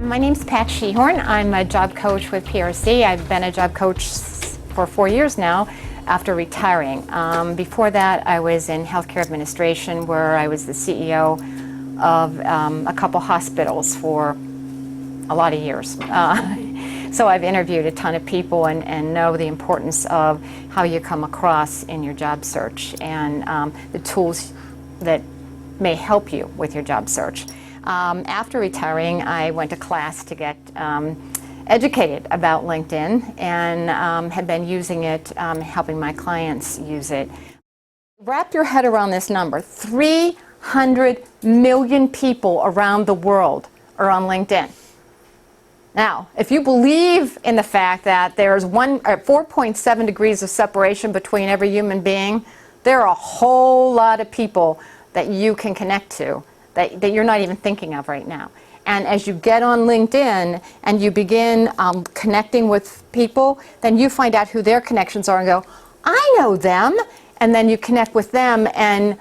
My name's Pat Shehorn. I'm a job coach with PRC. I've been a job coach for 4 years now after retiring. Before that, I was in healthcare administration where I was the CEO of a couple hospitals for a lot of years. So I've interviewed a ton of people and know the importance of how you come across in your job search and the tools that may help you with your job search. After retiring, I went to class to get educated about LinkedIn and have been using it, helping my clients use it. Wrap your head around this number. 300 million people around the world are on LinkedIn. Now, if you believe in the fact that there's 4.7 degrees of separation between every human being, there are a whole lot of people that you can connect to that you're not even thinking of right now. And as you get on LinkedIn and you begin connecting with people, then you find out who their connections are and go, I know them. And then you connect with them, and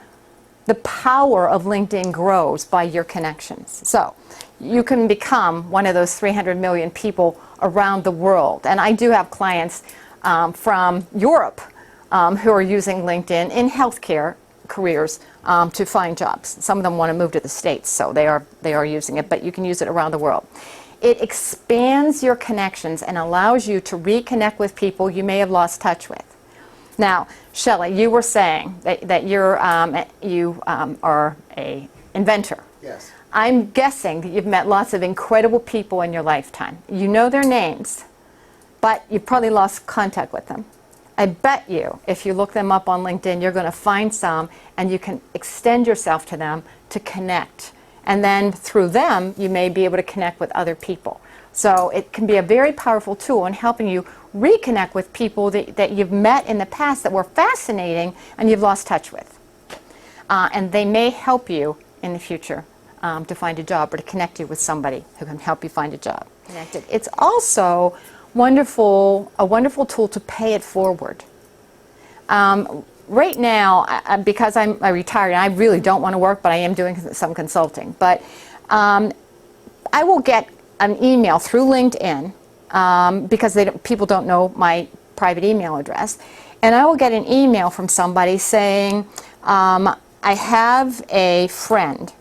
the power of LinkedIn grows by your connections. So you can become one of those 300 million people around the world. And I do have clients from Europe who are using LinkedIn in healthcare careers to find jobs. Some of them want to move to the States, so they are using it, but you can use it around the world. It expands your connections and allows you to reconnect with people you may have lost touch with. Now, Shelley, you were saying that you are an inventor. Yes. I'm guessing that you've met lots of incredible people in your lifetime. You know their names, but you've probably lost contact with them. I bet you, if you look them up on LinkedIn, you're going to find some, and you can extend yourself to them to connect. And then through them, you may be able to connect with other people. So it can be a very powerful tool in helping you reconnect with people that you've met in the past that were fascinating and you've lost touch with. And they may help you in the future to find a job or to connect you with somebody who can help you find a job. It's also a wonderful tool to pay it forward. Right now, because I'm retired, and I really don't want to work, but I am doing some consulting. But I will get an email through LinkedIn because people don't know my private email address. And I will get an email from somebody saying, I have a friend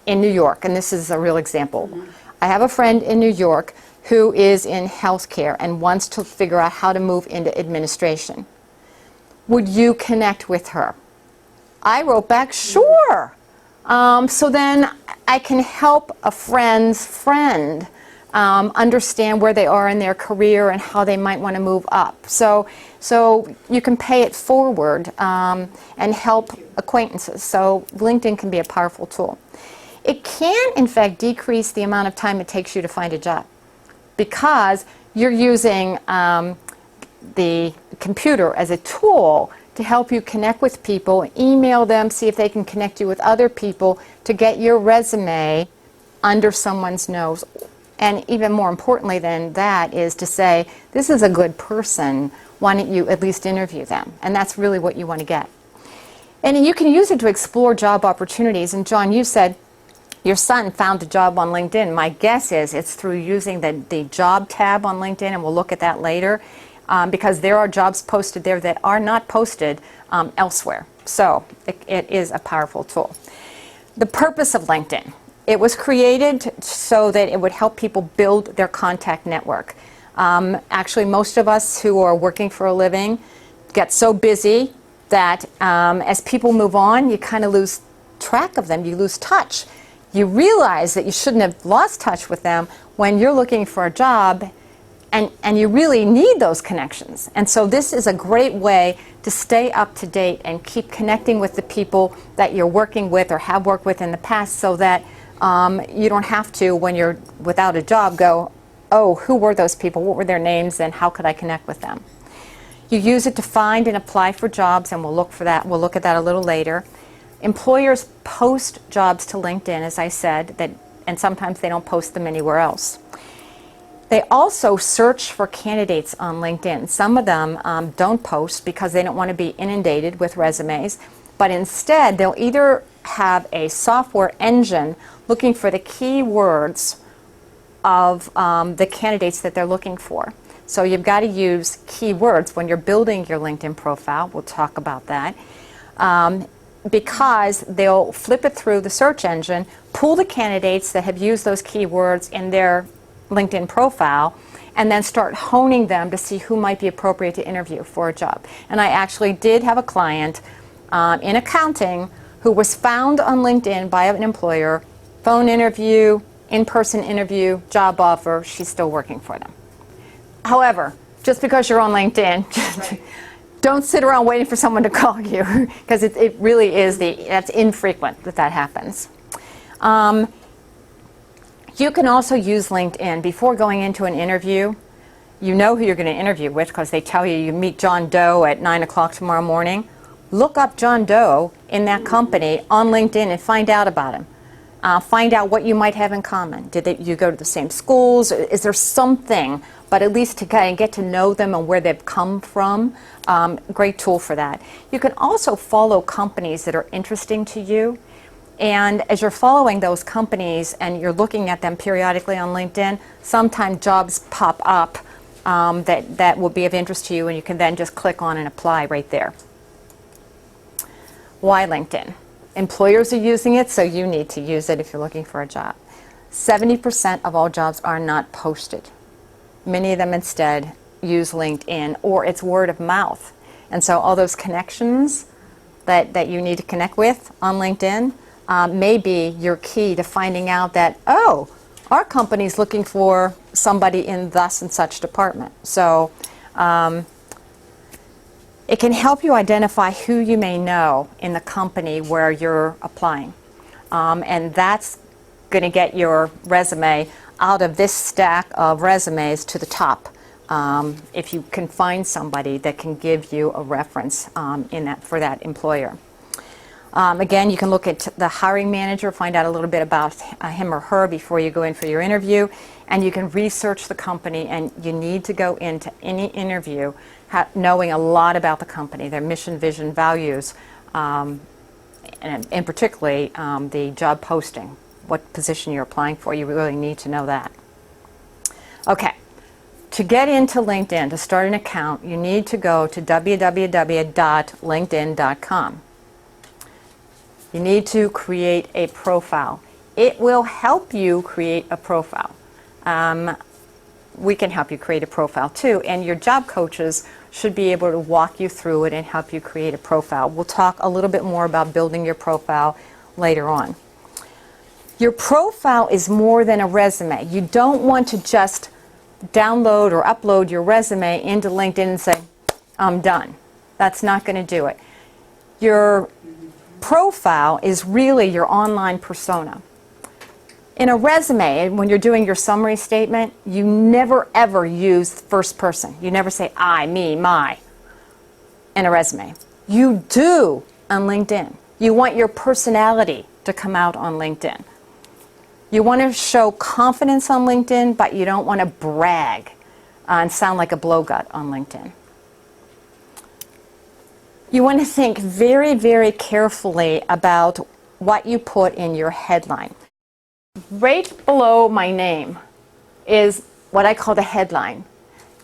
in New York, and this is a real example. Mm-hmm. I have a friend in New York who is in healthcare and wants to figure out how to move into administration. Would you connect with her? I wrote back, sure. So then I can help a friend's friend understand where they are in their career and how they might want to move up. So you can pay it forward and help acquaintances. So LinkedIn can be a powerful tool. It can, in fact, decrease the amount of time it takes you to find a job because you're using the computer as a tool to help you connect with people, email them, see if they can connect you with other people to get your resume under someone's nose. And even more importantly than that is to say, this is a good person, why don't you at least interview them? And that's really what you want to get. And you can use it to explore job opportunities. And John, you said your son found a job on LinkedIn. My guess is it's through using the job tab on LinkedIn, and we'll look at that later, because there are jobs posted there that are not posted elsewhere. So it is a powerful tool. The purpose of LinkedIn. It was created so that it would help people build their contact network. Actually, most of us who are working for a living get so busy that as people move on, you kind of lose track of them, you lose touch. You realize that you shouldn't have lost touch with them when you're looking for a job and you really need those connections. And so this is a great way to stay up to date and keep connecting with the people that you're working with or have worked with in the past so that you don't have to, when you're without a job, go, oh, who were those people? What were their names and how could I connect with them? You use it to find and apply for jobs, and we'll look for that. We'll look at that a little later. Employers post jobs to LinkedIn, as I said, and sometimes they don't post them anywhere else. They also search for candidates on LinkedIn. Some of them don't post because they don't want to be inundated with resumes, but instead they'll either have a software engine looking for the keywords of the candidates that they're looking for. So you've got to use keywords when you're building your LinkedIn profile. We'll talk about that. Because they'll flip it through the search engine, pull the candidates that have used those keywords in their LinkedIn profile, and then start honing them to see who might be appropriate to interview for a job. And I actually did have a client in accounting who was found on LinkedIn by an employer, phone interview, in-person interview, job offer, she's still working for them. However, just because you're on LinkedIn, don't sit around waiting for someone to call you, because it really is that's infrequent that happens. You can also use LinkedIn before going into an interview. You know who you're going to interview with because they tell you you meet John Doe at 9 o'clock tomorrow morning. Look up John Doe in that company on LinkedIn and find out about him. Find out what you might have in common. Did you go to the same schools? Is there something, but at least to kind of get to know them and where they've come from. Great tool for that. You can also follow companies that are interesting to you. And as you're following those companies and you're looking at them periodically on LinkedIn, sometimes jobs pop up that will be of interest to you, and you can then just click on and apply right there. Why LinkedIn? Employers are using it, so you need to use it if you're looking for a job. 70% of all jobs are not posted. Many of them instead use LinkedIn, or it's word of mouth. And so all those connections that you need to connect with on LinkedIn may be your key to finding out that, oh, our company's looking for somebody in thus and such department. So it can help you identify who you may know in the company where you're applying. And that's going to get your resume out of this stack of resumes to the top. If you can find somebody that can give you a reference for that employer. Again, you can look at the hiring manager, find out a little bit about him or her before you go in for your interview, and you can research the company, and you need to go into any interview knowing a lot about the company, their mission, vision, values, and particularly the job posting, what position you're applying for. You really need to know that. Okay. To get into LinkedIn, to start an account, you need to go to www.linkedin.com. You need to create a profile. It will help you create a profile. We can help you create a profile too, and your job coaches should be able to walk you through it and help you create a profile. We'll talk a little bit more about building your profile later on. Your profile is more than a resume. You don't want to just download or upload your resume into LinkedIn and say, I'm done. That's not going to do it. Your profile is really your online persona. In a resume, when you're doing your summary statement, you never ever use first person. You never say I, me, my in a resume. You do on LinkedIn. You want your personality to come out on LinkedIn. You want to show confidence on LinkedIn, but you don't want to brag and sound like a blowgut on LinkedIn. You want to think very, very carefully about what you put in your headline. Right below my name is what I call the headline.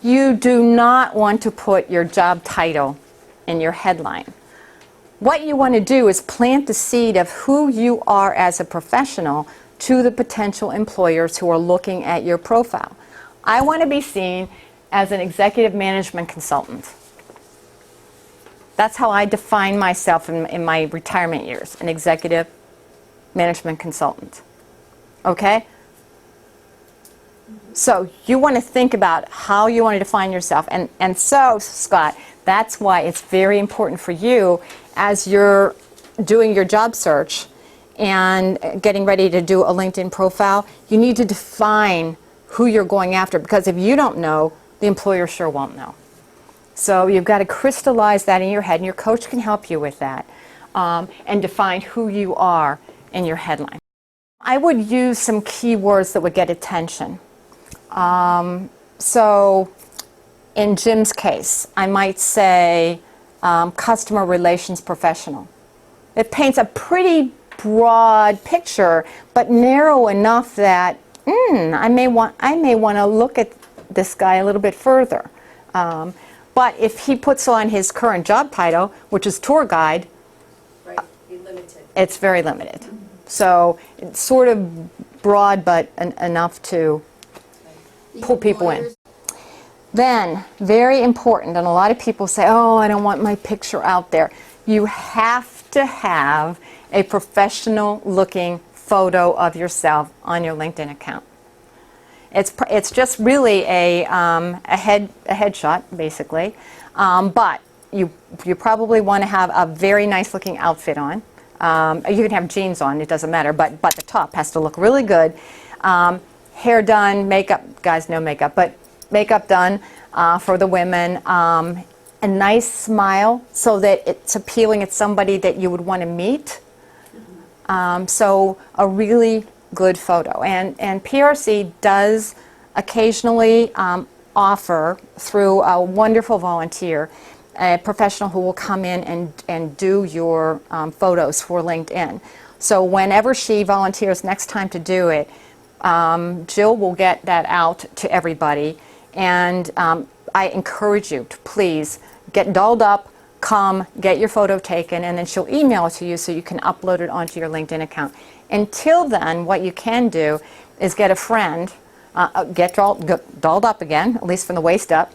You do not want to put your job title in your headline. What you want to do is plant the seed of who you are as a professional to the potential employers who are looking at your profile. I want to be seen as an executive management consultant. That's how I define myself in my retirement years, an executive management consultant. Okay? So you want to think about how you want to define yourself. And so, Scott, that's why it's very important for you as you're doing your job search and getting ready to do a LinkedIn profile, you need to define who you're going after, because if you don't know, the employer sure won't know. So you've got to crystallize that in your head, and your coach can help you with that, and define who you are in your headline. I would use some keywords that would get attention. So in Jim's case, I might say customer relations professional. It paints a pretty broad picture, but narrow enough that I may want to look at this guy a little bit further. But if he puts on his current job title, which is tour guide, right, be limited. It's very limited. So it's sort of broad, but enough to pull people in. Then, very important, and a lot of people say, oh, I don't want my picture out there. You have to have a professional looking photo of yourself on your LinkedIn account. It's just really a headshot, basically, but you probably want to have a very nice looking outfit on. You can have jeans on, it doesn't matter, but the top has to look really good. Hair done, makeup, guys no makeup, but makeup done for the women. A nice smile so that it's appealing. It's somebody that you would want to meet. So a really good photo. And PRC does occasionally offer, through a wonderful volunteer, a professional who will come in and do your photos for LinkedIn. So whenever she volunteers next time to do it, Jill will get that out to everybody. And I encourage you to please get dolled up, come, get your photo taken, and then she'll email it to you so you can upload it onto your LinkedIn account. Until then, what you can do is get a friend, get dolled up again, at least from the waist up,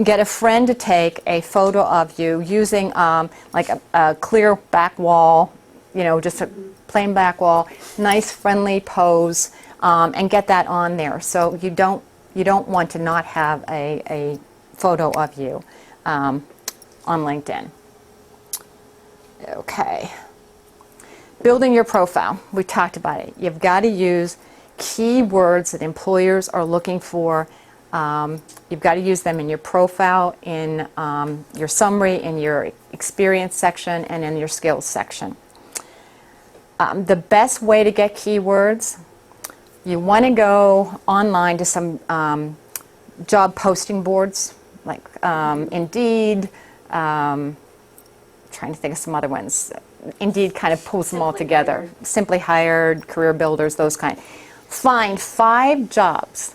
get a friend to take a photo of you using like a clear back wall, you know, just a plain back wall, nice friendly pose, and get that on there. So you don't want to not have a photo of you on LinkedIn. Okay. Building your profile. We talked about it. You've got to use keywords that employers are looking for. You've got to use them in your profile, in your summary, in your experience section, and in your skills section. The best way to get keywords, you want to go online to some job posting boards like Indeed, trying to think of some other ones. Indeed kind of pulls them all together. Hired. Simply Hired, Career Builders, those kind. Find 5 jobs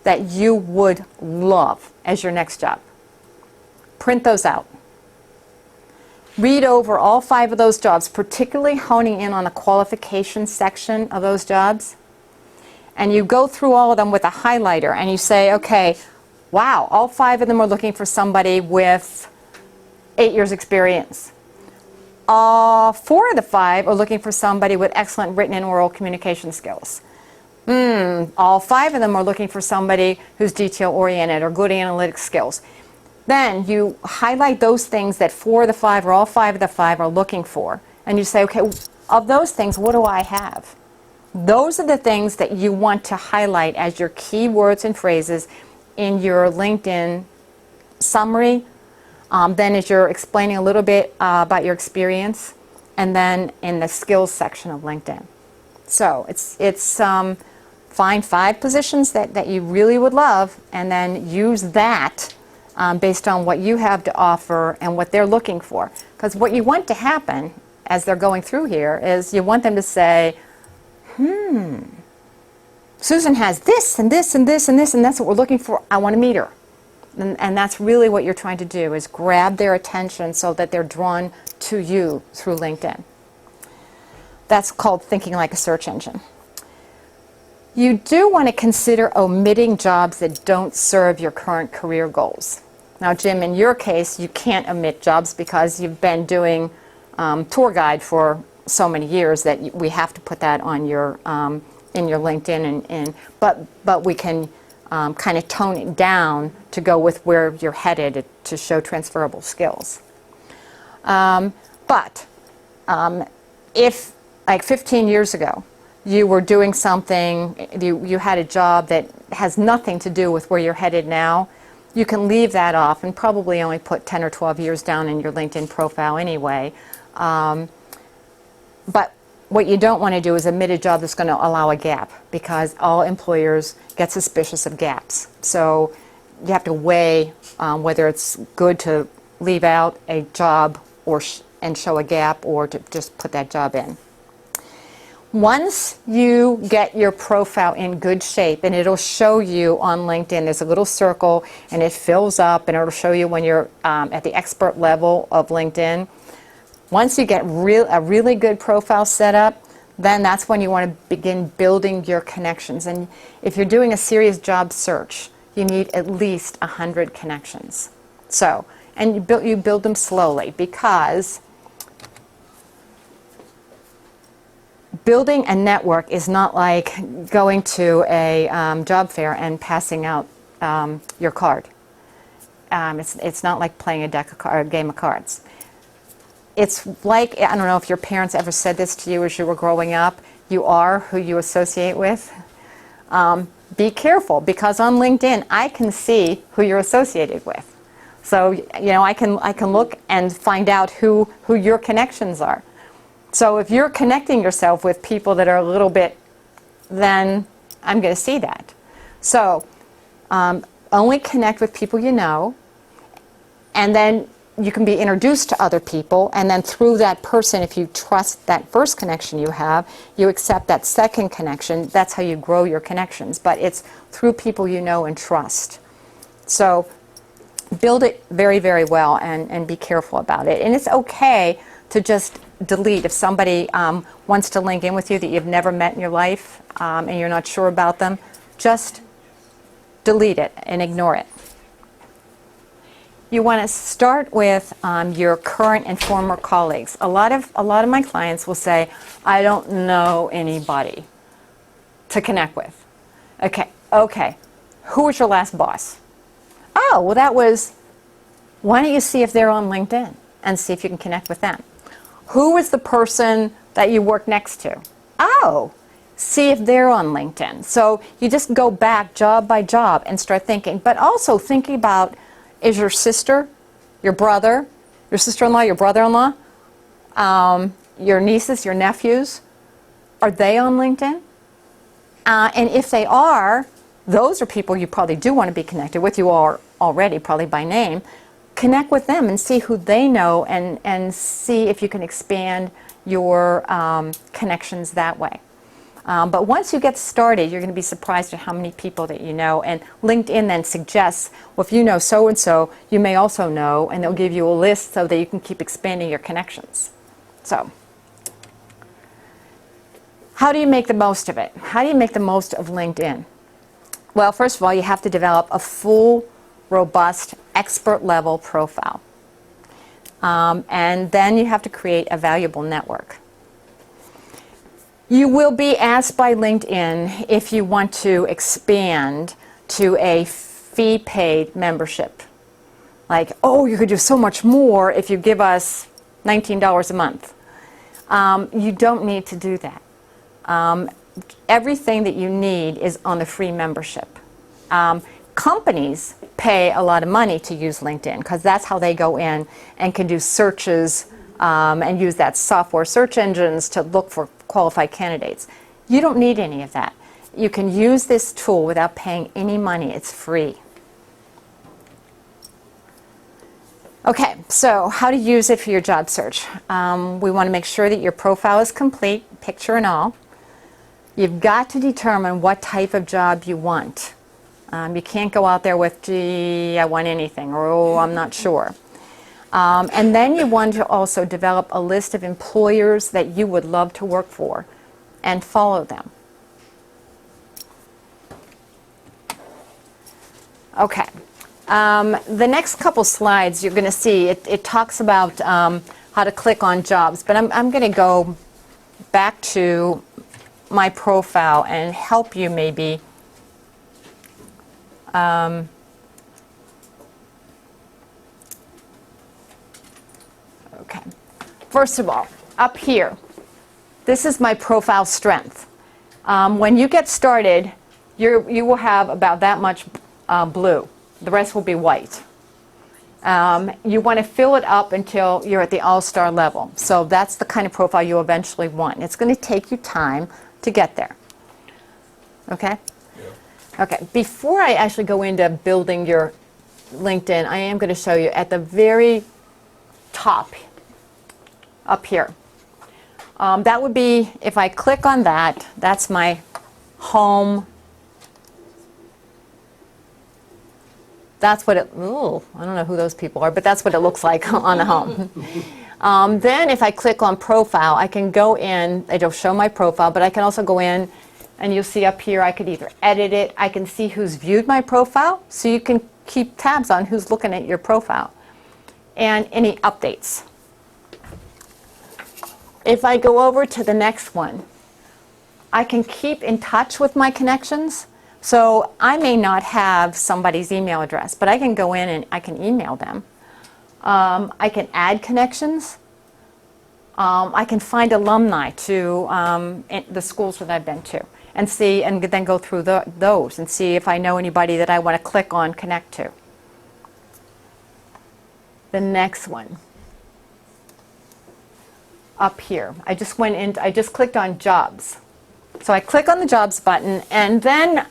that you would love as your next job. Print those out. Read over all 5 of those jobs, particularly honing in on the qualifications section of those jobs. And you go through all of them with a highlighter and you say, okay, wow, all 5 of them are looking for somebody with 8 years experience. 4 of the 5 are looking for somebody with excellent written and oral communication skills. All 5 of them are looking for somebody who's detail-oriented or good analytic skills. Then you highlight those things that 4 of the 5 or all 5 of the 5 are looking for. And you say, okay, of those things, what do I have? Those are the things that you want to highlight as your keywords and phrases in your LinkedIn summary. Then as you're explaining a little bit about your experience, and then in the skills section of LinkedIn. So it's find 5 positions that you really would love, and then use that based on what you have to offer and what they're looking for. Because what you want to happen as they're going through here is you want them to say, Susan has this and this and this and this, and that's what we're looking for. I want to meet her. And that's really what you're trying to do, is grab their attention so that they're drawn to you through LinkedIn. That's called thinking like a search engine. You do want to consider omitting jobs that don't serve your current career goals. Now, Jim, in your case, you can't omit jobs because you've been doing tour guide for so many years that we have to put that on your in your LinkedIn. But we can kind of tone it down to go with where you're headed to show transferable skills. If, like 15 years ago, you were doing something, you had a job that has nothing to do with where you're headed now, you can leave that off and probably only put 10 or 12 years down in your LinkedIn profile anyway. But what you don't want to do is omit a job that's going to allow a gap, because all employers get suspicious of gaps. So you have to weigh whether it's good to leave out a job and show a gap, or to just put that job in. Once you get your profile in good shape, and it'll show you on LinkedIn, there's a little circle and it fills up and it'll show you when you're at the expert level of LinkedIn. Once you get a really good profile set up, then that's when you want to begin building your connections. And if you're doing a serious job search, you need at least 100 connections. So, and you build them slowly, because building a network is not like going to a job fair and passing out your card. It's not like playing a game of cards. It's like, I don't know if your parents ever said this to you as you were growing up, you are who you associate with. Be careful, because on LinkedIn I can see who you're associated with. So, you know, I can look and find out who your connections are. So if you're connecting yourself with people that are a little bit, then I'm going to see that. So only connect with people you know, and then you can be introduced to other people, and then through that person, if you trust that first connection you have, you accept that second connection. That's how you grow your connections, but it's through people you know and trust. So build it very, very well, and be careful about it. And it's okay to just delete if somebody wants to link in with you that you've never met in your life, and you're not sure about them. Just delete it and ignore it. You want to start with your current and former colleagues. A lot of my clients will say, I don't know anybody to connect with. Okay. Who was your last boss? Oh, well, that was, why don't you see if they're on LinkedIn and see if you can connect with them? Who was the person that you work next to? Oh, see if they're on LinkedIn. So you just go back job by job and start thinking, but also thinking about, is your sister, your brother, your sister-in-law, your brother-in-law, your nieces, your nephews, are they on LinkedIn? And if they are, those are people you probably do want to be connected with. You are already, probably by name. Connect with them and see who they know, and see if you can expand your connections that way. But once you get started, you're going to be surprised at how many people that you know. And LinkedIn then suggests, well, if you know so-and-so, you may also know, and they'll give you a list so that you can keep expanding your connections. So, how do you make the most of it? How do you make the most of LinkedIn? Well, first of all, you have to develop a full, robust, expert-level profile. And then you have to create a valuable network. You will be asked by LinkedIn if you want to expand to a fee-paid membership. Like, oh, you could do so much more if you give us $19 a month. You don't need to do that. Everything that you need is on the free membership. Companies pay a lot of money to use LinkedIn, because that's how they go in and can do searches and use that software search engines to look for qualified candidates. You don't need any of that. You can use this tool without paying any money. It's free. Okay, so how to use it for your job search. We want to make sure that your profile is complete, picture and all. You've got to determine what type of job you want. You can't go out there with, gee, I want anything, or oh, I'm not sure. And then you want to also develop a list of employers that you would love to work for and follow them. Okay. The next couple slides you're going to see, it talks about how to click on jobs, but I'm going to go back to my profile and help you maybe okay. First of all, up here, this is my profile strength. When you get started, you will have about that much blue. The rest will be white. You want to fill it up until you're at the all-star level. So that's the kind of profile you eventually want. It's going to take you time to get there. Okay? Yeah. Okay. Before I actually go into building your LinkedIn, I am going to show you at the very top, up here, That would be, if I click on that, that's my home. That's what it, ooh, I don't know who those people are, but that's what it looks like on the home. Then if I click on profile, I can go in, it'll show my profile, but I can also go in and you'll see up here I could either edit it, I can see who's viewed my profile, so you can keep tabs on who's looking at your profile, and any updates. If I go over to the next one, I can keep in touch with my connections. So I may not have somebody's email address, but I can go in and I can email them. I can add connections. I can find alumni to the schools that I've been to and see, and then go through those and see if I know anybody that I want to click on connect to. The next one. Up here, I just went in, I just clicked on jobs. So I click on the jobs button, and then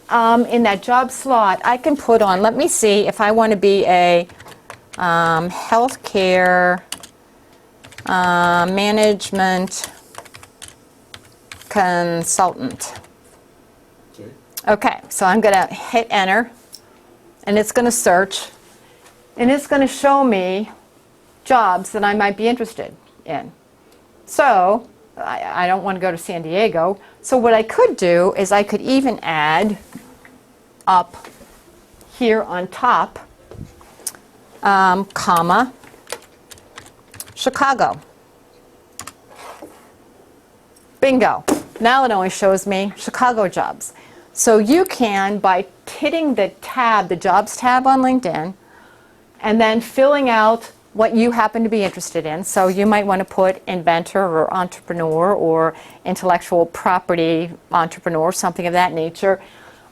in that job slot, I can put on, let me see if I want to be a healthcare management consultant. Okay, so I'm going to hit enter, and it's going to search, and it's going to show me jobs that I might be interested in. So I don't want to go to San Diego. So what I could do is I could even add up here on top, comma, Chicago. Bingo. Now it only shows me Chicago jobs. So you can, by hitting the tab, the jobs tab on LinkedIn, and then filling out what you happen to be interested in. So you might want to put inventor or entrepreneur or intellectual property entrepreneur, something of that nature.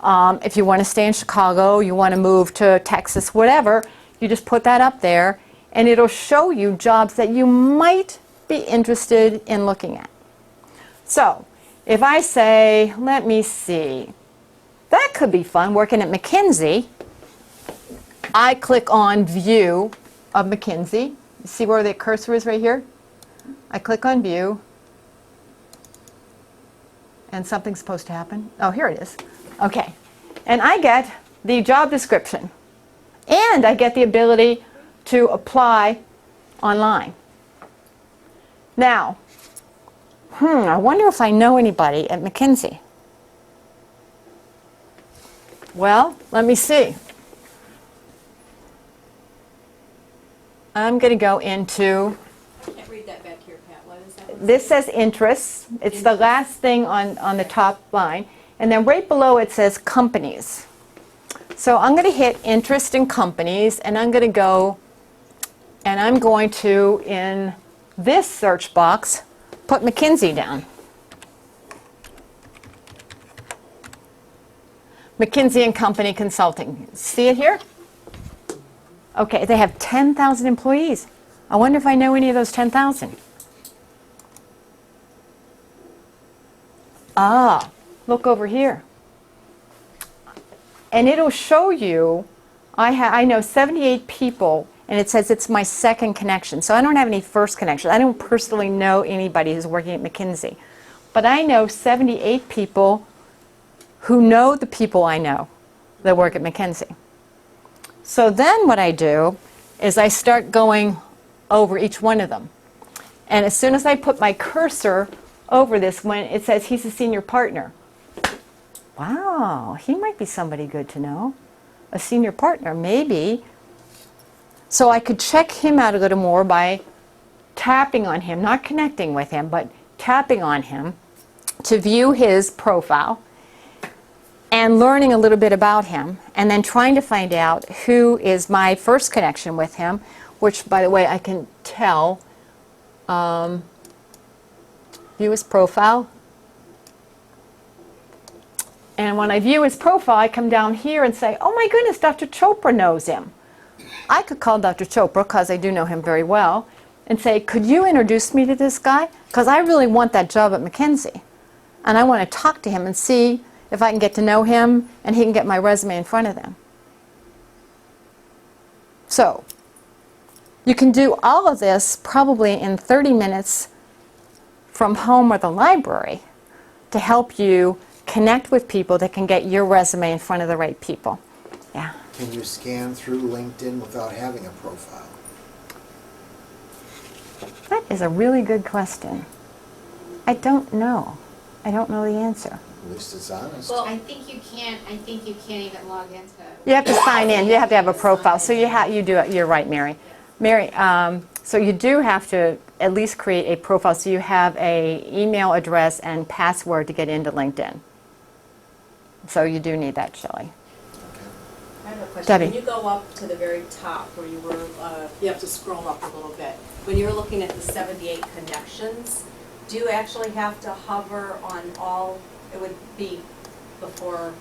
If you want to stay in Chicago, you want to move to Texas, whatever, you just put that up there, and it'll show you jobs that you might be interested in looking at. So if I say, let me see, that could be fun, working at McKinsey. I click on view of McKinsey. You see where the cursor is right here? I click on view, and something's supposed to happen. Oh, here it is. Okay. And I get the job description, and I get the ability to apply online. Now, I wonder if I know anybody at McKinsey. Well, let me see. I'm going to go into, I can't read that back here, Pat. What is that? this says interests. It's the last thing on the top line. And then right below it says companies. So I'm going to hit interest in companies, and I'm going to go, and I'm going to, in this search box, put McKinsey down. McKinsey and Company Consulting. See it here? Okay, they have 10,000 employees. I wonder if I know any of those 10,000. Ah, look over here. And it'll show you, I know 78 people, and it says it's my second connection. So I don't have any first connection. I don't personally know anybody who's working at McKinsey. But I know 78 people who know the people I know that work at McKinsey. So then what I do is I start going over each one of them. And as soon as I put my cursor over this one, it says he's a senior partner. Wow, he might be somebody good to know. A senior partner, maybe. So I could check him out a little more by tapping on him, not connecting with him, but tapping on him to view his profile and learning a little bit about him, and then trying to find out who is my first connection with him, which, by the way, I can tell. View his profile. And when I view his profile, I come down here and say, oh my goodness, Dr. Chopra knows him. I could call Dr. Chopra, because I do know him very well, and say, could you introduce me to this guy? Because I really want that job at McKinsey. And I want to talk to him and see if I can get to know him and he can get my resume in front of them. So, you can do all of this probably in 30 minutes from home or the library to help you connect with people that can get your resume in front of the right people. Yeah. Can you scan through LinkedIn without having a profile? That is a really good question. I don't know. I don't know the answer. At least it's honest. Well, I think you can't even log into. You have to sign in. You have to have a profile. So you do it. You're right, Mary. Mary, so you do have to at least create a profile. So you have a email address and password to get into LinkedIn. So you do need that, Shelley. I have a question. Debbie. When you go up to the very top where you were, you have to scroll up a little bit. When you're looking at the 78 connections, do you actually have to hover on all, it would be before,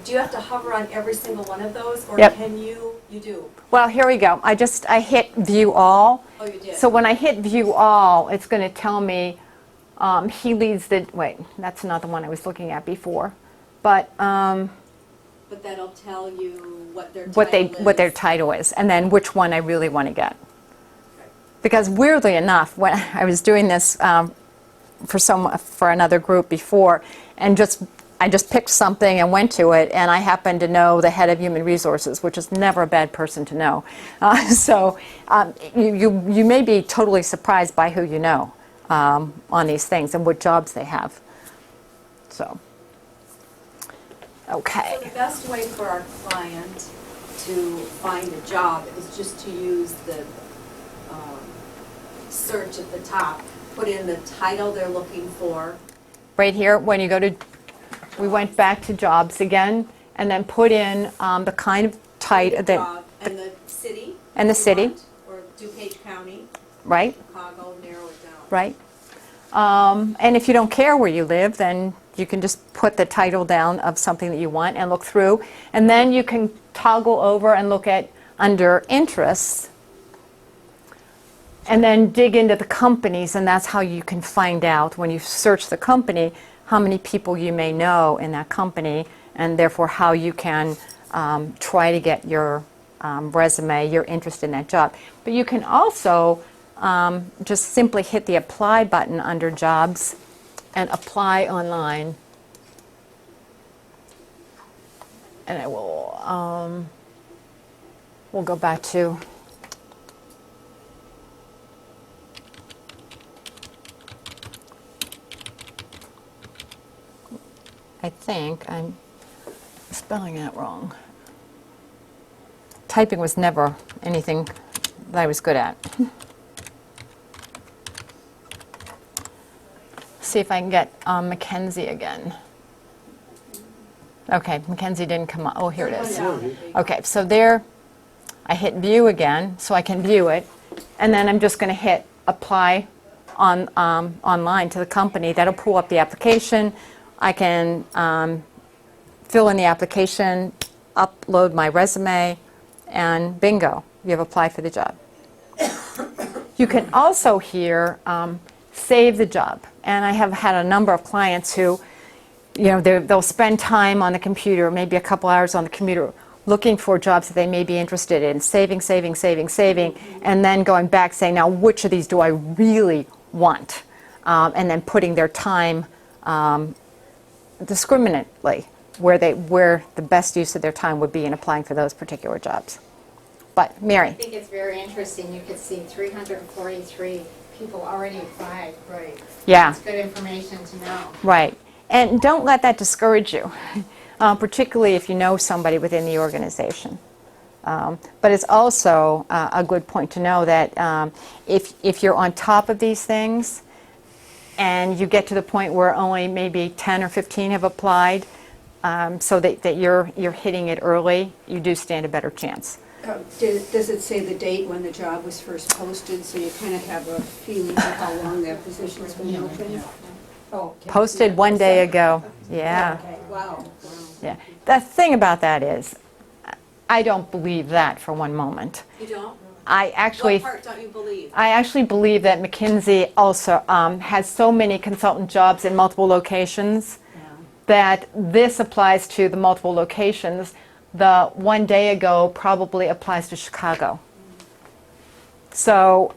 do you have to hover on every single one of those? Or Yep. can you do? Well, here we go. I hit view all. Oh, you did? So when I hit view all, it's going to tell me he leads the, wait, that's not the one I was looking at before. But But that'll tell you what their title is. what their title is, and then which one I really want to get. Because weirdly enough, when I was doing this for another group before, and I just picked something and went to it, and I happened to know the head of human resources, which is never a bad person to know. You may be totally surprised by who you know on these things and what jobs they have. So, okay. So the best way for our client to find a job is just to use the search at the top, put in the title they're looking for. Right here, when you go to, we went back to jobs again, and then put in the kind of title that, Job and the city. And the if you city. want, or DuPage County, right, Chicago, narrow it down. right. And if you don't care where you live, then you can just put the title down of something that you want and look through, and then you can toggle over and look at under interests, and then dig into the companies, and that's how you can find out when you search the company how many people you may know in that company, and therefore how you can try to get your resume, your interest in that job. But you can also just simply hit the apply button under jobs and apply online. And I will, we'll go back to I think I'm spelling that wrong. Typing was never anything that I was good at. See if I can get Mackenzie again. Okay, Mackenzie didn't come up. Oh, here it is. Okay, so there, I hit view again, so I can view it. And then I'm just going to hit apply online to the company. That'll pull up the application. I can fill in the application, upload my resume, and bingo, you have applied for the job. You can also here save the job. And I have had a number of clients who, you know, they'll spend time on the computer, maybe a couple hours on the computer, looking for jobs that they may be interested in, saving, and then going back saying, now which of these do I really want? And then putting their time discriminately where the best use of their time would be in applying for those particular jobs. But Mary. I think it's very interesting. You could see 343 people already applied. Right. Yeah. It's good information to know. Right. And don't let that discourage you, particularly if you know somebody within the organization. But it's also a good point to know that if you're on top of these things and you get to the point where only maybe 10 or 15 have applied, so that you're hitting it early, you do stand a better chance. Does it say the date when the job was first posted, so you kind of have a feeling of how long that position's been open? Oh, okay. Posted one day ago. Yeah. Okay, wow. Yeah. The thing about that is, I don't believe that for one moment. You don't? I actually, What part don't you believe? I actually believe that McKinsey also has so many consultant jobs in multiple locations that this applies to the multiple locations. The one day ago probably applies to Chicago. So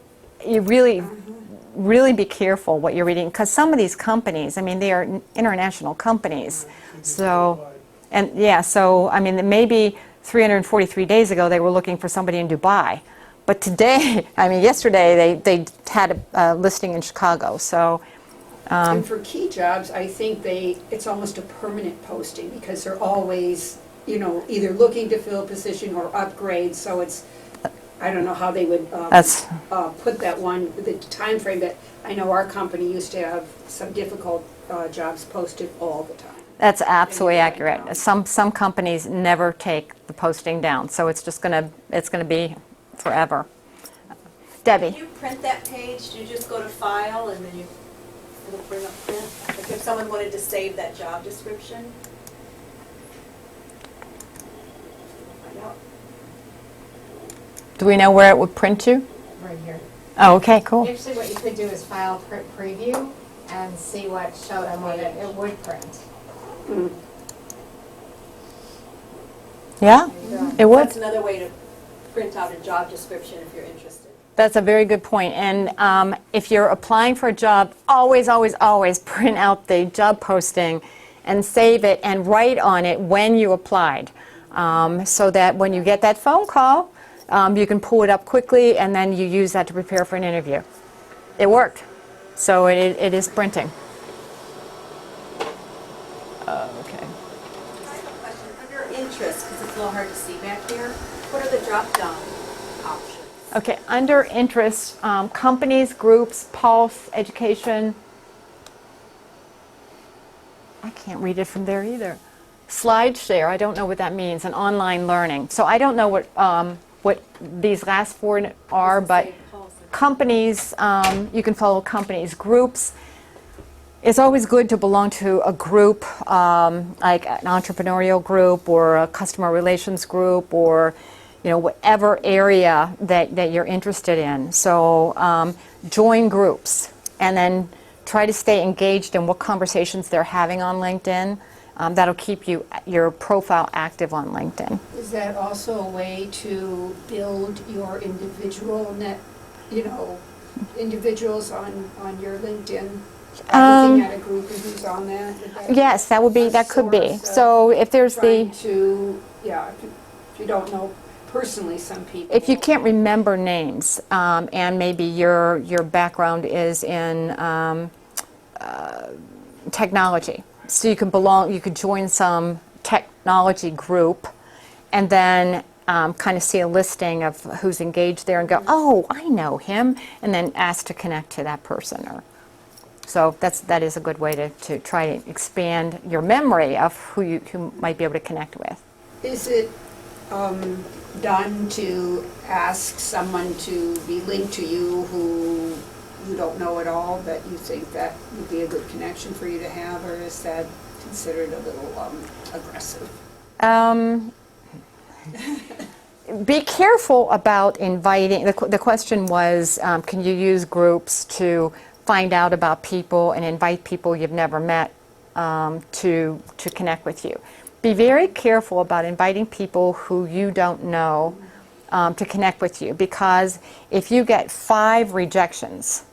you really be careful what you're reading, because some of these companies, I mean, they are international companies. So, and yeah, so I mean, maybe 343 days ago they were looking for somebody in Dubai, but today, I mean, yesterday they had a listing in Chicago. So, And for key jobs, I think it's almost a permanent posting because they're always, either looking to fill a position or upgrade, so it's, I don't know how they would That's- put that one, the time frame that, I know our company used to have some difficult jobs posted all the time. that's absolutely Yeah. accurate. Some companies never take the posting down, so it's just gonna be forever. When Debbie. you print that page, do you just go to file and then it'll bring up print? Like if someone wanted to save that job description? Find out. Do we know where it would print to? Right here. Oh, okay, cool. Actually, what you could do is file print preview and see what showed and what it would print. Yeah, it would. That's another way to print out a job description if you're interested. That's a very good point. And if you're applying for a job, always, always, always print out the job posting and save it and write on it when you applied, so that when you get that phone call, you can pull it up quickly and then you use that to prepare for an interview. It worked. So it is printing. Okay. I have a question. Under interest, because it's a little hard to see back here, what are the drop-down options? Okay, under interest, companies, groups, pulse, education. I can't read it from there either. SlideShare, I don't know what that means, and online learning. So I don't know what these last four are, but companies, you can follow companies. Groups, it's always good to belong to a group, like an entrepreneurial group or a customer relations group, or whatever area that you're interested in. So join groups and then try to stay engaged in what conversations they're having on LinkedIn. That'll keep your profile active on LinkedIn. Is that also a way to build your individual individuals on your LinkedIn? Looking at a group and who's on that? Yes, that could be. So if there's Trying to, if you don't know personally some people. if you can't remember names, and maybe your background is in technology, so you could join some technology group, and then kind of see a listing of who's engaged there and go, oh, I know him, and then ask to connect to that person. So that is a good way to try to expand your memory of who might be able to connect with. Is it done to ask someone to be linked to you who you don't know at all, but you think that would be a good connection for you to have, or is that considered a little aggressive? Be careful about inviting. The question was, can you use groups to find out about people and invite people you've never met to connect with you? Be very careful about inviting people who you don't know to connect with you, because if you get 5 rejections,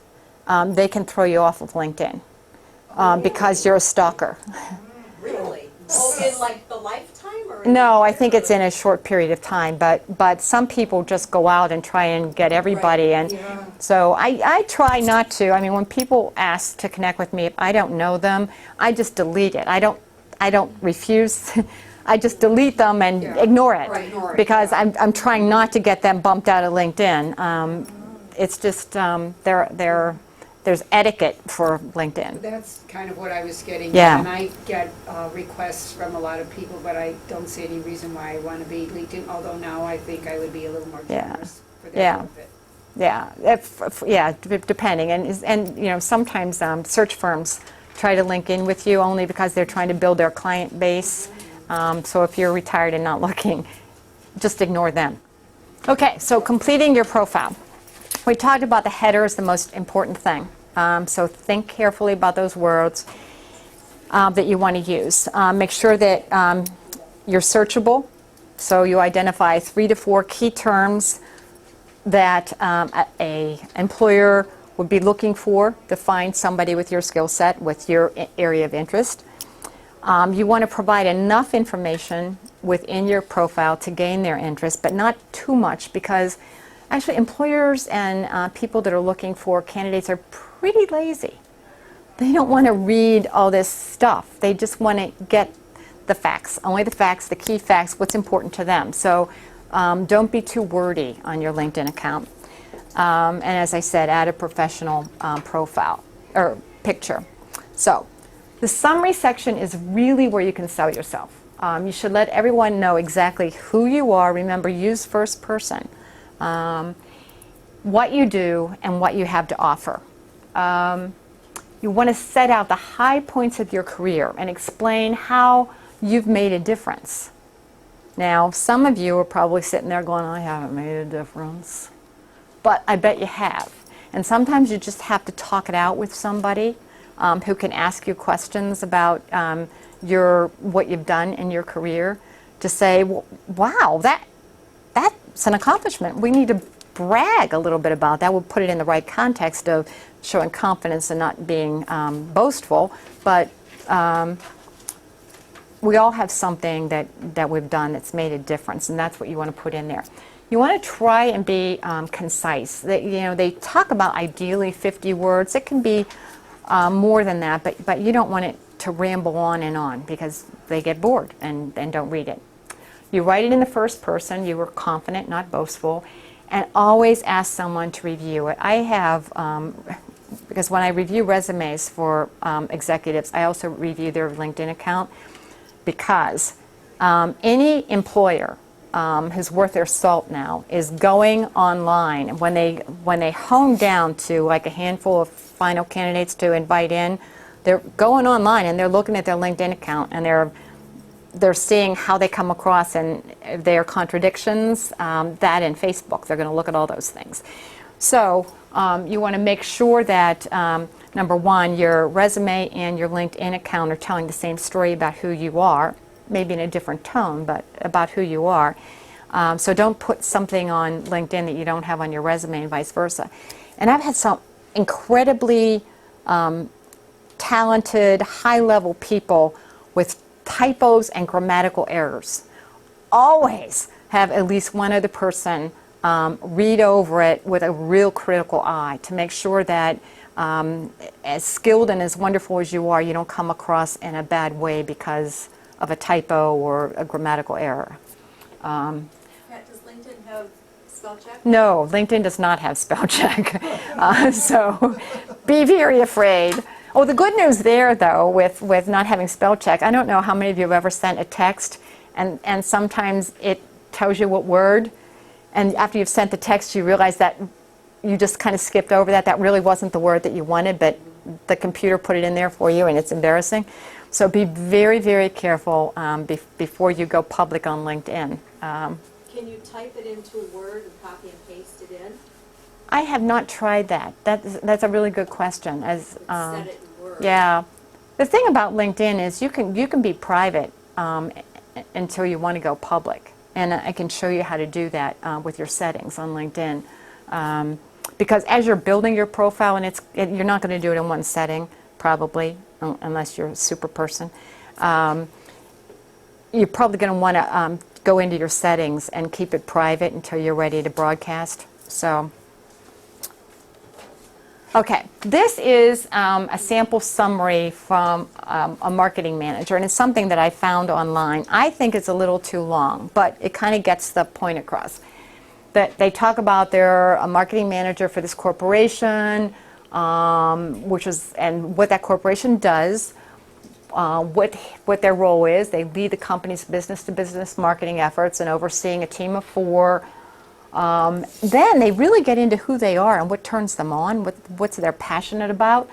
they can throw you off of LinkedIn because you're a stalker. Really? Oh, in like the lifetime or? No, I think it's in a short period of time, but some people just go out and try and get everybody, and so I try not to. I mean, when people ask to connect with me, if I don't know them, I just delete it. I don't refuse. I just delete them and ignore it, Right, ignore it, because I'm trying not to get them bumped out of LinkedIn. It's just there's etiquette for LinkedIn. That's kind of what I was getting Yeah. at, and I get requests from a lot of people, but I don't see any reason why I want to be LinkedIn, although now I think I would be a little more generous for that Yeah. benefit. Yeah, depending, and sometimes search firms try to link in with you only because they're trying to build their client base. So if you're retired and not looking, just ignore them. Okay, so completing your profile. We talked about the header is the most important thing. So think carefully about those words that you want to use. Make sure that you're searchable. So you identify 3 to 4 key terms that a employer would be looking for to find somebody with your skill set, with your area of interest. You want to provide enough information within your profile to gain their interest, but not too much, because actually employers and people that are looking for candidates are pretty lazy. They don't want to read all this stuff. They just want to get the facts, only the facts, the key facts, what's important to them. So don't be too wordy on your LinkedIn account. And as I said, add a professional profile or picture. So the summary section is really where you can sell yourself. You should let everyone know exactly who you are. Remember, use first person. What you do and what you have to offer. You want to set out the high points of your career and explain how you've made a difference. Now, some of you are probably sitting there going, I haven't made a difference. But I bet you have. And sometimes you just have to talk it out with somebody who can ask you questions about what you've done in your career, to say, wow, that's an accomplishment. We need to brag a little bit about that. We'll put it in the right context of showing confidence and not being boastful, but we all have something that we've done that's made a difference, and that's what you want to put in there. You want to try and be concise. They talk about ideally 50 words. It can be more than that, but you don't want it to ramble on because they get bored and don't read it. You write it in the first person. You were confident, not boastful, and always ask someone to review it. I have, because when I review resumes for executives, I also review their LinkedIn account, because any employer who's worth their salt now is going online, and when they hone down to like a handful of final candidates to invite in, they're going online and they're looking at their LinkedIn account, and they're seeing how they come across and their contradictions. That and Facebook, they're going to look at all those things. So you want to make sure that number one, your resume and your LinkedIn account are telling the same story about who you are, maybe in a different tone, but about who you are. So don't put something on LinkedIn that you don't have on your resume, and vice versa. And I've had some incredibly talented, high-level people with typos and grammatical errors. Always have at least one other person read over it with a real critical eye to make sure that as skilled and as wonderful as you are, you don't come across in a bad way because of a typo or a grammatical error. Pat, does LinkedIn have spell check? No, LinkedIn does not have spell check. So be very afraid. Oh, the good news there, though, with not having spell check, I don't know how many of you have ever sent a text, and sometimes it tells you what word, and after you've sent the text, you realize that you just kind of skipped over that. That really wasn't the word that you wanted, but the computer put it in there for you, and it's embarrassing. So be very, very careful before you go public on LinkedIn. Can you type it into Word and copy and paste it in? I have not tried that. That's a really good question. Set it in Word. Yeah. The thing about LinkedIn is you can be private until you want to go public. And I can show you how to do that with your settings on LinkedIn. Because as you're building your profile, and you're not going to do it in one setting, probably, unless you're a super person, you're probably going to want to go into your settings and keep it private until you're ready to broadcast. So, okay, this is a sample summary from a marketing manager, and it's something that I found online. I think it's a little too long, but it kind of gets the point across. That they talk about they're a marketing manager for this corporation, and what that corporation does, what their role is. They lead the company's business-to-business marketing efforts and overseeing a team of 4. Then they really get into who they are and what turns them on, what they're passionate about.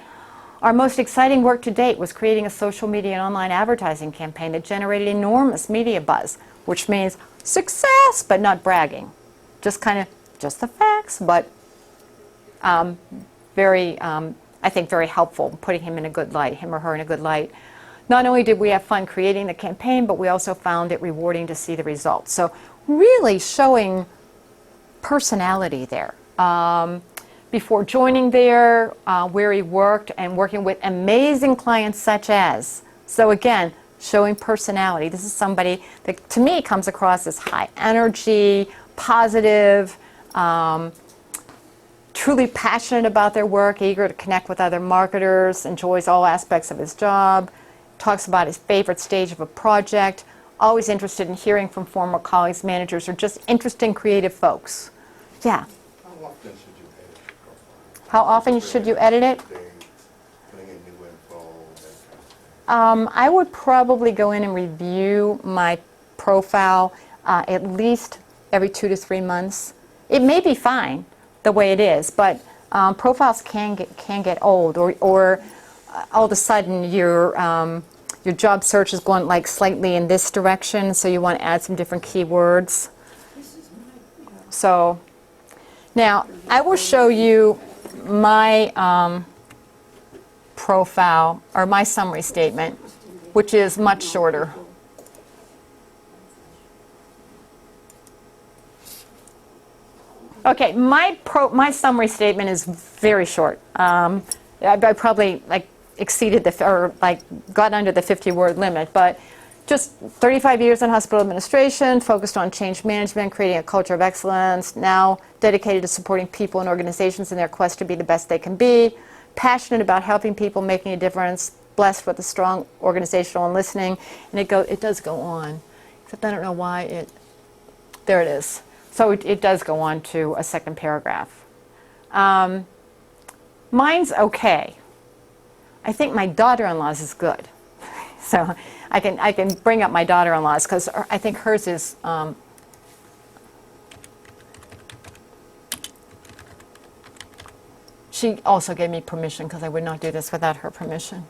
Our most exciting work to date was creating a social media and online advertising campaign that generated enormous media buzz, which means success, but not bragging. Just the facts, but very, I think, very helpful, putting him or her in a good light. Not only did we have fun creating the campaign, but we also found it rewarding to see the results. So really showing personality there. Before joining there, where he worked and working with amazing clients such as, so again, showing personality. This is somebody that to me comes across as high energy, positive, truly passionate about their work, eager to connect with other marketers, enjoys all aspects of his job, talks about his favorite stage of a project, always interested in hearing from former colleagues, managers, or just interesting creative folks. Yeah. How often should you edit your profile? How often should you edit it? Putting in new info, that kind of thing. I would probably go in and review my profile at least every 2 to 3 months. It may be fine the way it is, but profiles can get old, or all of a sudden your job search is going like slightly in this direction, so you want to add some different keywords. So now I will show you my profile or my summary statement, which is much shorter. Okay, my summary statement is very short. I probably exceeded got under the 50-word limit, but just 35 years in hospital administration, focused on change management, creating a culture of excellence, now dedicated to supporting people and organizations in their quest to be the best they can be, passionate about helping people, making a difference, blessed with a strong organizational and listening, and it does go on, except I don't know why there it is. So it does go on to a second paragraph. Mine's okay. I think my daughter-in-law's is good. So I can bring up my daughter-in-law's because I think hers is she also gave me permission because I would not do this without her permission.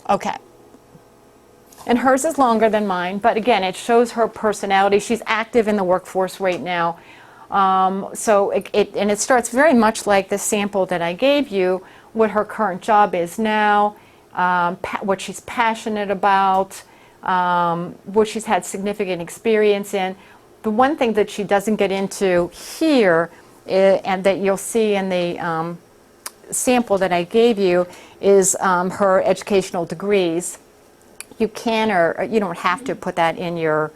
Okay. And hers is longer than mine, but again, it shows her personality. She's active in the workforce right now. So it starts very much like the sample that I gave you, what her current job is now, what she's passionate about, what she's had significant experience in. The one thing that she doesn't get into here, and that you'll see in the sample that I gave you, is her educational degrees. You can or you don't have to put that in your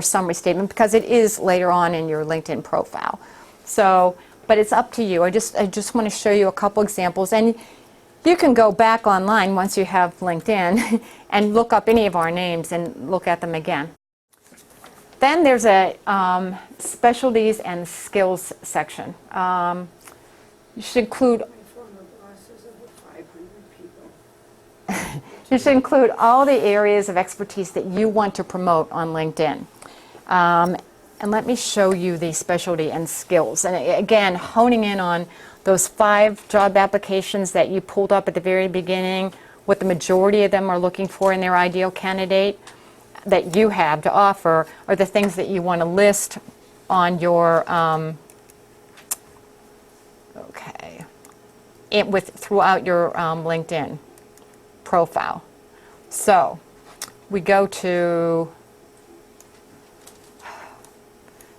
summary statement because it is later on in your LinkedIn profile. So, but it's up to you. I just want to show you a couple examples, and you can go back online once you have LinkedIn and look up any of our names and look at them again. Then there's a specialties and skills section. You should include you should include all the areas of expertise that you want to promote on LinkedIn. And let me show you the specialty and skills. And again, honing in on those 5 job applications that you pulled up at the very beginning, what the majority of them are looking for in their ideal candidate that you have to offer, are the things that you want to list on your throughout your LinkedIn profile. So we go to,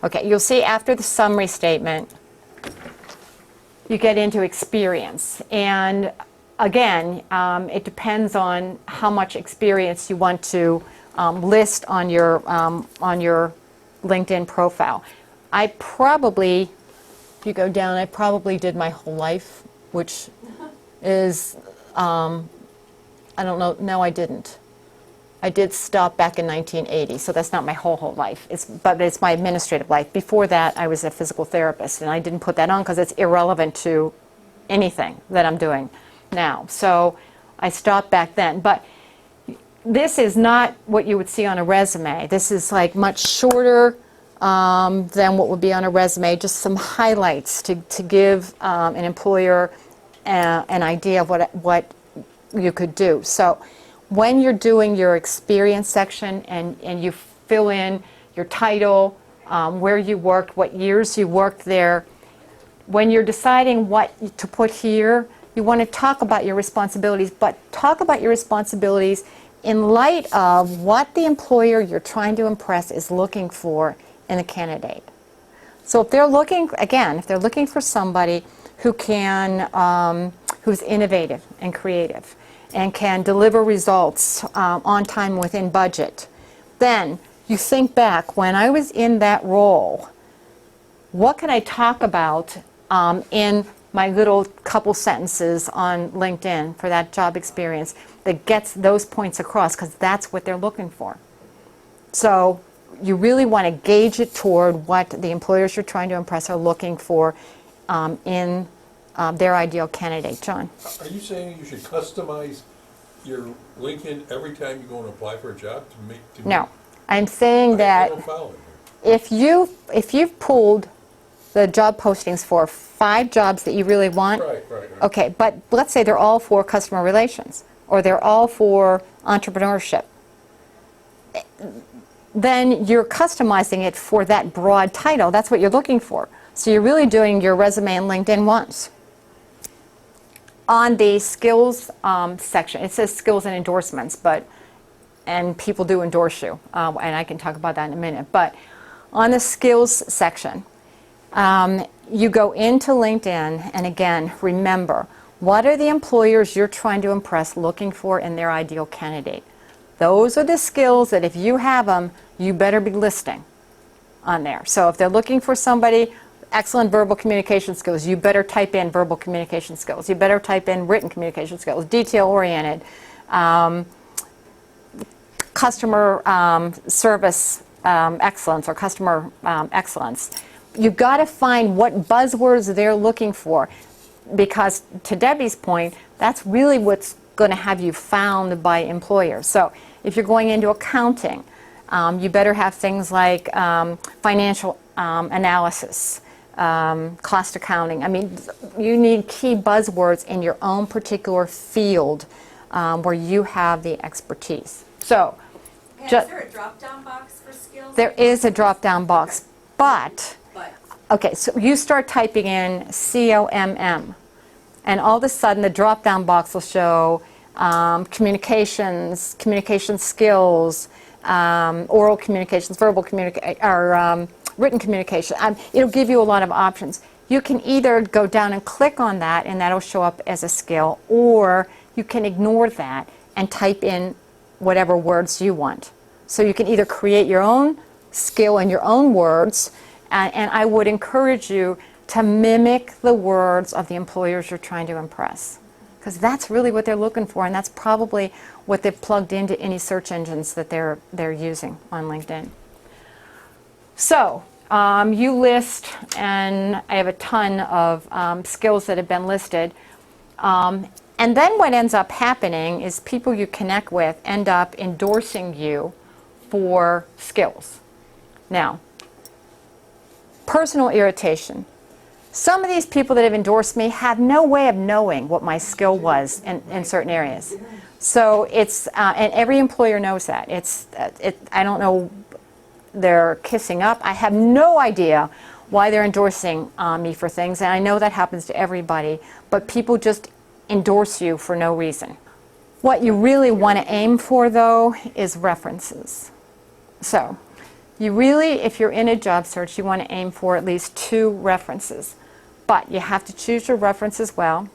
okay, you'll see after the summary statement, you get into experience. And again, it depends on how much experience you want to list on your LinkedIn profile. I probably, if you go down, I probably did my whole life, which is, I don't know, no I didn't. I did stop back in 1980, so that's not my whole life. But it's my administrative life. Before that, I was a physical therapist, and I didn't put that on because it's irrelevant to anything that I'm doing now. So I stopped back then. But this is not what you would see on a resume. This is like much shorter than what would be on a resume, just some highlights to give an employer an idea of what you could do. So when you're doing your experience section and you fill in your title, where you worked, what years you worked there, when you're deciding what to put here, You want to talk about your responsibilities, but talk about your responsibilities in light of what the employer you're trying to impress is looking for in a candidate. So if they're looking, again, if they're looking for somebody who can, who's innovative and creative and can deliver results on time within budget, then you think back, when I was in that role, what can I talk about in my little couple sentences on LinkedIn for that job experience that gets those points across, because that's what they're looking for. So you really want to gauge it toward what the employers you're trying to impress are looking for in their ideal candidate. John? Are you saying you should customize your LinkedIn every time you go and apply for a job to make? No. I'm saying that I don't follow it. if you've pulled the job postings for 5 jobs that you really want, Right. okay, but let's say they're all for customer relations or they're all for entrepreneurship, then you're customizing it for that broad title. That's what you're looking for. So you're really doing your resume and LinkedIn once. On the skills section, it says skills and endorsements, and people do endorse you, and I can talk about that in a minute. But on the skills section, you go into LinkedIn, and again, remember, what are the employers you're trying to impress looking for in their ideal candidate? Those are the skills that if you have them, you better be listing on there. So if they're looking for somebody, excellent verbal communication skills, you better type in verbal communication skills. You better type in written communication skills, detail-oriented, customer service excellence or customer excellence. You've got to find what buzzwords they're looking for, because to Debbie's point, that's really what's going to have you found by employers. So if you're going into accounting, you better have things like financial analysis, cost accounting. I mean, you need key buzzwords in your own particular field where you have the expertise. So, Is there a drop-down box for skills? there is a drop-down box, but, But okay, so you start typing in COMM, and all of a sudden the drop-down box will show communications, communication skills, oral communications, verbal communication, or written communication. It'll give you a lot of options. You can either go down and click on that, and that'll show up as a skill, or you can ignore that and type in whatever words you want. So you can either create your own skill in your own words, and I would encourage you to mimic the words of the employers you're trying to impress, because that's really what they're looking for, and that's probably what they've plugged into any search engines that they're using on LinkedIn. So you list, and I have a ton of skills that have been listed. And then what ends up happening is people you connect with end up endorsing you for skills. Now, personal irritation. Some of these people that have endorsed me have no way of knowing what my skill was in certain areas. So it's, and every employer knows that. I don't know, they're kissing up. I have no idea why they're endorsing me for things, and I know that happens to everybody, but people just endorse you for no reason. What you really want to aim for, though, is references. So you really, if you're in a job search, you want to aim for at least 2 references. But you have to choose your references well,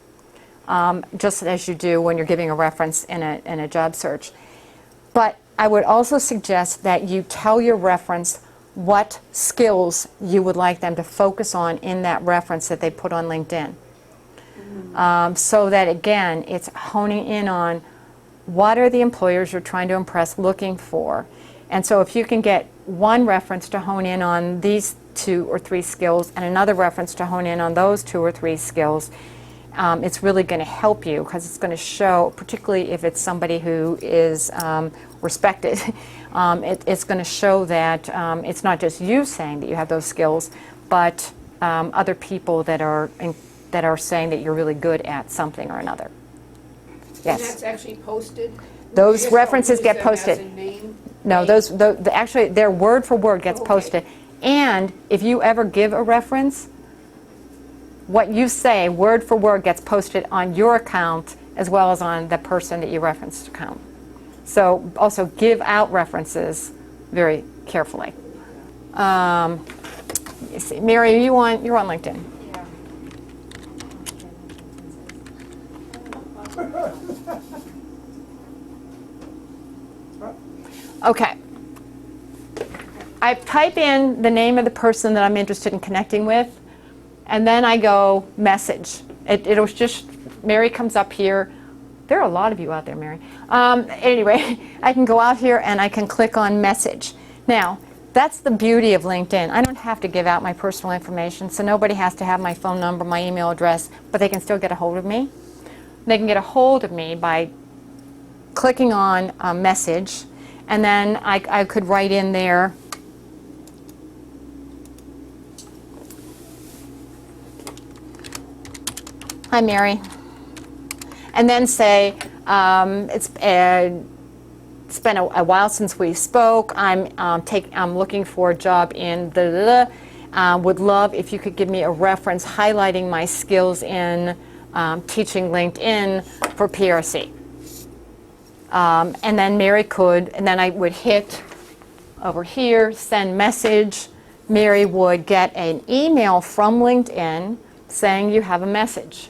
just as you do when you're giving a reference in a job search. But I would also suggest that you tell your reference what skills you would like them to focus on in that reference that they put on LinkedIn. So that, again, it's honing in on what are the employers you're trying to impress looking for. And so if you can get one reference to hone in on these 2 or 3 skills and another reference to hone in on those 2 or 3 skills, it's really going to help you, because it's going to show, particularly if it's somebody who is respected, it's going to show that it's not just you saying that you have those skills, but other people that are saying that you're really good at something or another. And Yes. that's actually posted? Those You just don't references use get them posted. as a name? No, actually, their word for word gets Okay. posted. And if you ever give a reference, what you say, word for word, gets posted on your account as well as on the person that you referenced account. So also give out references very carefully. Let me see. Mary, you're on LinkedIn. Okay. I type in the name of the person that I'm interested in connecting with, and then I go message. It'll just, Mary comes up here. There are a lot of you out there, Mary. Anyway, I can go out here and I can click on message. Now, that's the beauty of LinkedIn. I don't have to give out my personal information, so nobody has to have my phone number, my email address, but they can still get a hold of me. They can get a hold of me by clicking on message, and then I could write in there, "Hi, Mary," and then say, it's been a while since we spoke. I'm looking for a job in would love if you could give me a reference highlighting my skills in teaching LinkedIn for PRC. And then Mary could, and then I would hit over here, send message. Mary would get an email from LinkedIn saying you have a message.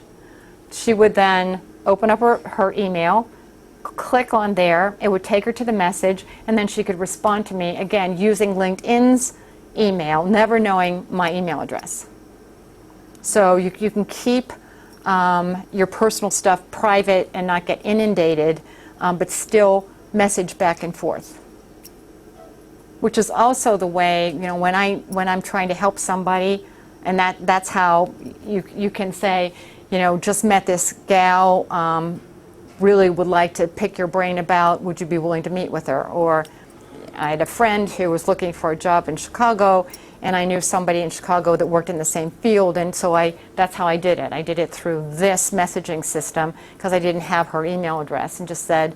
She would then open up her email, click on there, it would take her to the message, and then she could respond to me, again, using LinkedIn's email, never knowing my email address. So you can keep your personal stuff private and not get inundated, but still message back and forth. Which is also the way, when I'm trying to help somebody, and that's how you can say, just met this gal, really would like to pick your brain about, would you be willing to meet with her? Or I had a friend who was looking for a job in Chicago, and I knew somebody in Chicago that worked in the same field, and so that's how I did it. I did it through this messaging system because I didn't have her email address, and just said,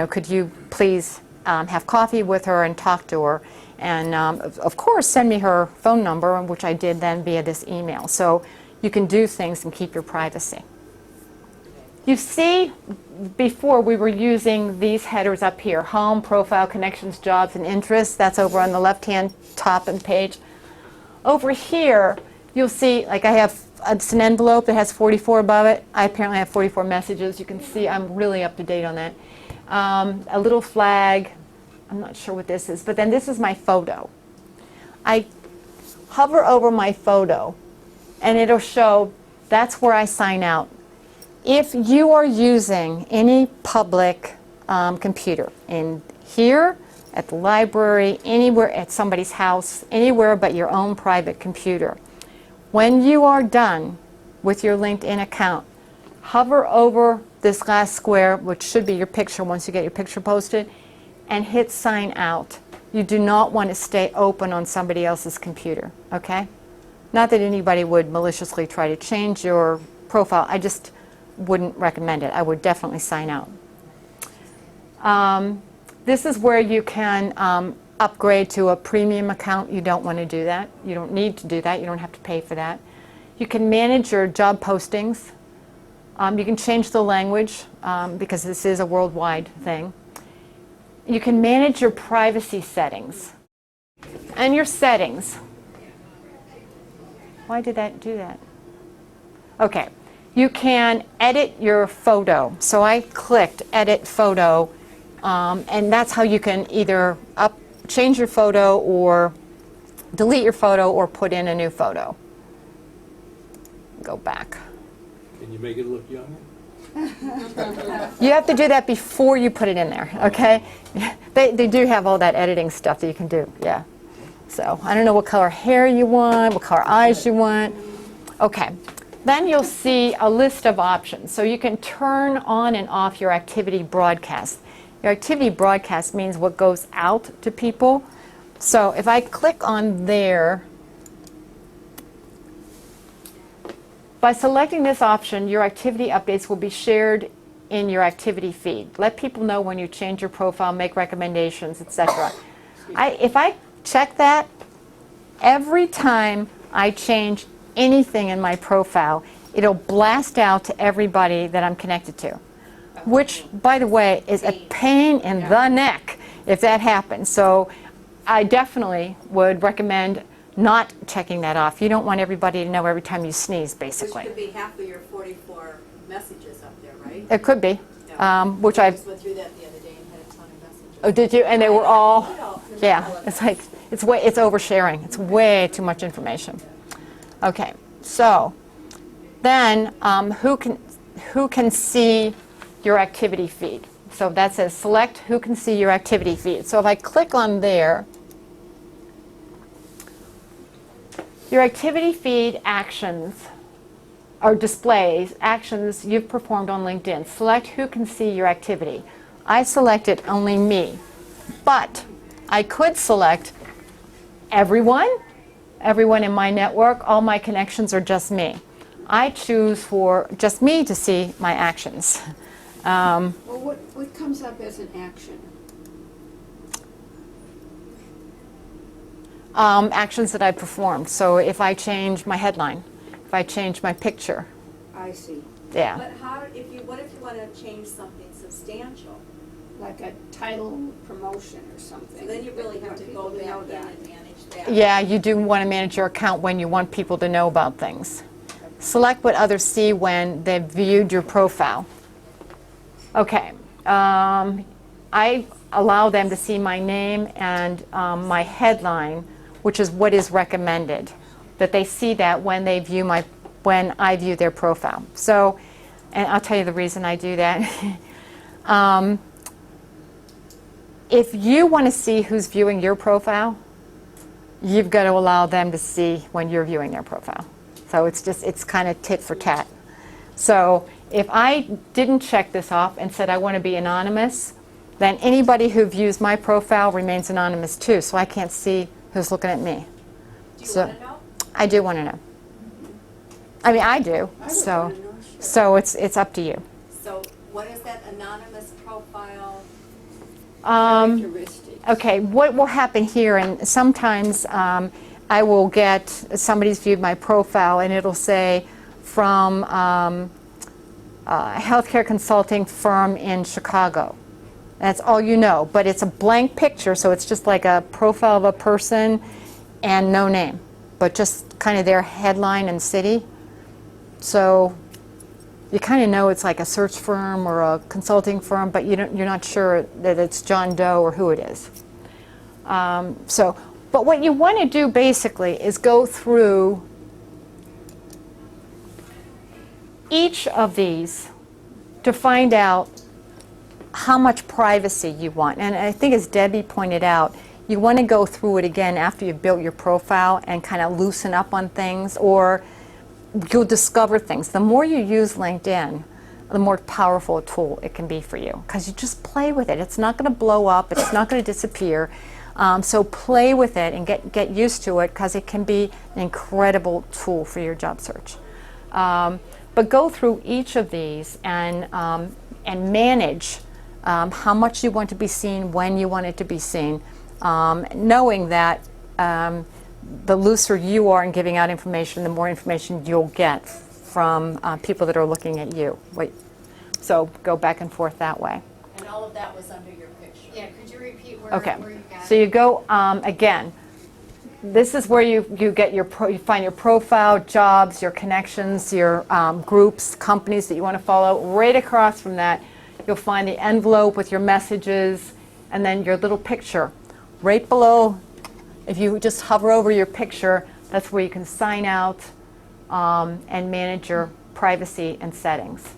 could you please have coffee with her and talk to her, and of course send me her phone number, which I did then via this email. So you can do things and keep your privacy. You see, before we were using these headers up here, home, profile, connections, jobs, and interests. That's over on the left-hand top of the page. Over here, you'll see, like it's an envelope that has 44 above it. I apparently have 44 messages. You can see I'm really up to date on that. A little flag. I'm not sure what this is, but then this is my photo. I hover over my photo, and it'll show that's where I sign out. If you are using any public computer, in here, at the library, anywhere, at somebody's house, anywhere but your own private computer, when you are done with your LinkedIn account, hover over this last square, which should be your picture once you get your picture posted, and hit sign out. You do not want to stay open on somebody else's computer, okay? Not that anybody would maliciously try to change your profile. I just wouldn't recommend it. I would definitely sign out. This is where you can upgrade to a premium account. You don't want to do that. You don't need to do that. You don't have to pay for that. You can manage your job postings. You can change the language because this is a worldwide thing. You can manage your privacy settings. And your settings. Why did that do that? Okay. You can edit your photo. So I clicked edit photo, and that's how you can either change your photo or delete your photo or put in a new photo. Go back. Can you make it look younger? You have to do that before you put it in there, okay? They do have all that editing stuff that you can do, yeah. So I don't know what color hair you want, what color eyes you want. Okay. Then you'll see a list of options. So you can turn on and off your activity broadcast. Your activity broadcast means what goes out to people. So if I click on there, by selecting this option, your activity updates will be shared in your activity feed. Let people know when you change your profile, make recommendations, etc. If I check that, every time I change anything in my profile, it'll blast out to everybody that I'm connected to. Which, by the way, is a pain in the neck if that happens. So I definitely would recommend not checking that off. You don't want everybody to know every time you sneeze, Which basically. could be half of your 44 messages up there, right? It could be, Yeah. which I I, just went through that the other day and had a ton of messages. oh, did you? And they were all, Look at all yeah, it's like, it's oversharing. It's way too much information. Okay, so then who can see your activity feed? So that says select who can see your activity feed. So if I click on there, your activity feed actions or displays actions you've performed on LinkedIn. Select who can see your activity. I selected only me, but I could select everyone in my network. All my connections are just me. I choose for just me to see my actions. Well, what comes up as an action? Actions that I performed. So if I change my headline, if I change my picture, I see, yeah. But what if you want to change something substantial? like a title promotion or something. So then you really have to go People back know in that. and manage that. Yeah, you do want to manage your account when you want people to know about things. Select what others see when they've viewed your profile. Okay, I allow them to see my name and my headline, which is what is recommended, that they see that when they view when I view their profile. So, and I'll tell you the reason I do that. If you want to see who's viewing your profile, you've got to allow them to see when you're viewing their profile. So it's kind of tit for tat. So if I didn't check this off and said I want to be anonymous, then anybody who views my profile remains anonymous too, so I can't see who's looking at me. Do you So- want to know? I do want to know. I mean, I do. I would So, wanna know, sure. so it's up to you. So what is that anonymous profile? Characteristics. Okay, what will happen here, and sometimes I will get, somebody's viewed my profile and it'll say from a healthcare consulting firm in Chicago. That's all you know, but it's a blank picture, so it's just like a profile of a person and no name, but just kind of their headline and city. So you kind of know it's like a search firm or a consulting firm, but you're not sure that it's John Doe or who it is. But what you want to do basically is go through each of these to find out how much privacy you want. And I think, as Debbie pointed out, you want to go through it again after you've built your profile and kind of loosen up on things, or you'll discover things. The more you use LinkedIn, the more powerful a tool it can be for you, because you just play with it. It's not going to blow up. It's not going to disappear. So play with it and get used to it, because it can be an incredible tool for your job search. But go through each of these and manage how much you want to be seen, when you want it to be seen, knowing that the looser you are in giving out information, the more information you'll get from people that are looking at you. So go back and forth that way. And all of that was under your picture. Yeah, could you repeat where Okay, you got so you go, again, this is where you get you find your profile, jobs, your connections, your groups, companies that you want to follow. Right across from that, you'll find the envelope with your messages and then your little picture. Right below, if you just hover over your picture, that's where you can sign out and manage your privacy and settings.